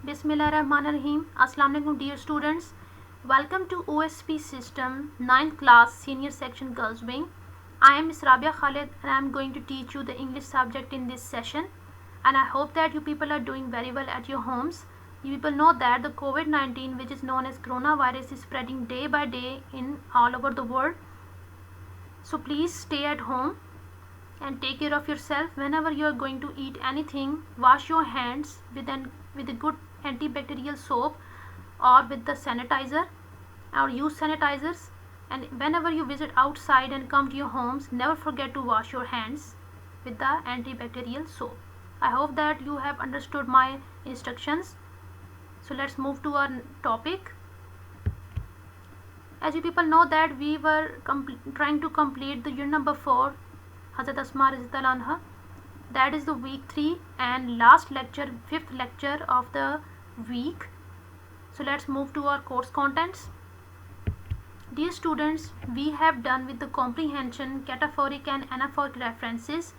Bismillahirrahmanirrahim. Assalamu alaikum dear students. Welcome to OSP system 9th class senior section girls wing. I am Ms. Rabia Khalid and I am going to teach you the English subject in this session, and I hope that you people are doing very well at your homes. You people know that the COVID-19, which is known as coronavirus, is spreading day by day in all over the world. So please stay at home and take care of yourself. Whenever you are going to eat anything, wash your hands with a good antibacterial soap or with the sanitizer, or use sanitizers. And whenever you visit outside and come to your homes, never forget to wash your hands with the antibacterial soap. I hope that you have understood my instructions. So let's move to our topic. As you people know that we were trying to complete the unit number 4, Hazrat Asma Raziyallahu Anha. That is the week 3 and last lecture, 5th lecture of the week. So let's move to our course contents. Dear students, we have done with the comprehension, cataphoric and anaphoric references,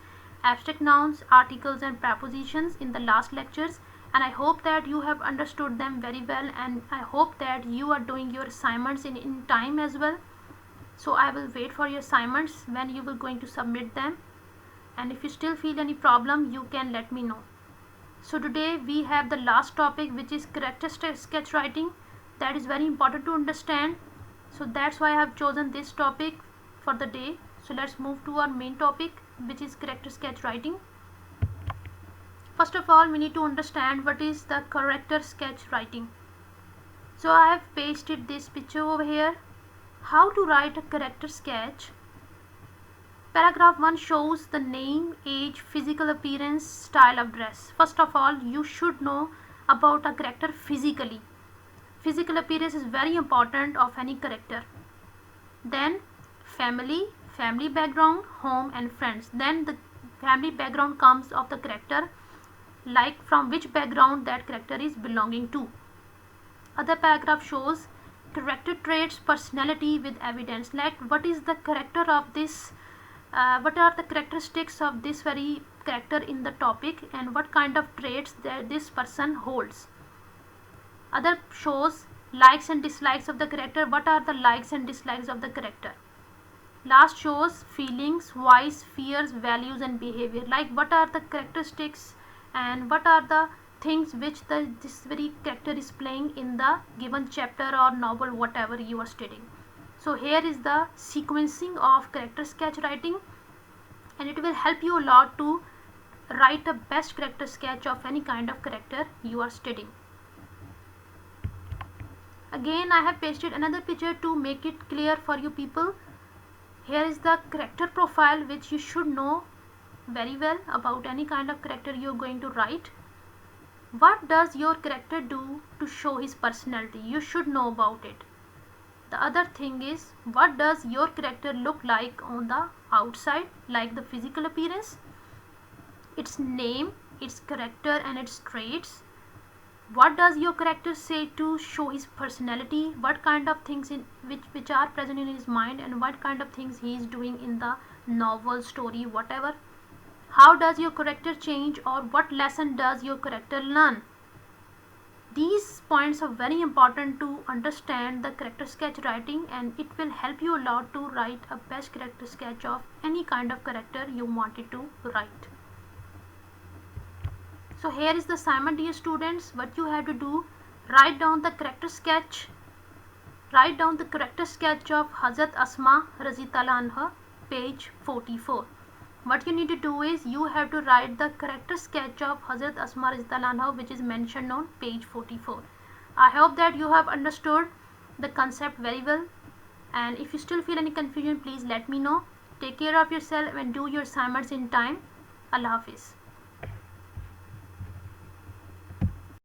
abstract nouns, articles and prepositions in the last lectures, and I hope that you have understood them very well, and I hope that you are doing your assignments in time as well. So I will wait for your assignments when you will going to submit them, and if you still feel any problem, you can let me know. So today we have the last topic, which is character sketch writing. That is very important to understand, so that's why I have chosen this topic for the day. So let's move to our main topic, which is character sketch writing. First of all, we need to understand what is the character sketch writing. So I have pasted this picture over here. How to write a character sketch. Paragraph 1 shows the name, age, physical appearance, style of dress. First of all, you should know about a character physically. Physical appearance is very important of any character. Then family background, home and friends. Then the family background comes of the character, like from which background that character is belonging to. Other paragraph shows character traits, personality with evidence, like what is the character of this, what are the characteristics of this very character in the topic, and what kind of traits that this person holds. Other shows likes and dislikes of the character, what are the likes and dislikes of the character. Last shows feelings, voice, fears, values and behavior, like what are the characteristics and what are the things which this very character is playing in the given chapter or novel, whatever you are studying. So here is the sequencing of character sketch writing, and it will help you a lot to write a best character sketch of any kind of character you are studying. Again, I have pasted another picture to make it clear for you people. Here is the character profile, which you should know very well about any kind of character you are going to write. What does your character do to show his personality? You should know about it. The other thing is, what does your character look like on the outside, like the physical appearance, its name, its character and its traits. What does your character say to show his personality? What kind of things which are present in his mind, and what kind of things he is doing in the novel, story, whatever. How does your character change, or what lesson does your character learn? These points are very important to understand the character sketch writing, and it will help you a lot to write a best character sketch of any kind of character you wanted to write. So here is the assignment, dear students. What you have to do, write down the character sketch. Write down the character sketch of Hazrat Asma Raziyallahu Anha, page 44. What you need to do is, you have to write the character sketch of Hazrat Asma Raziyallahu Anha, which is mentioned on page 44. I hope that you have understood the concept very well, and if you still feel any confusion, please let me know. Take care of yourself and do your assignments in time. Allah Hafiz.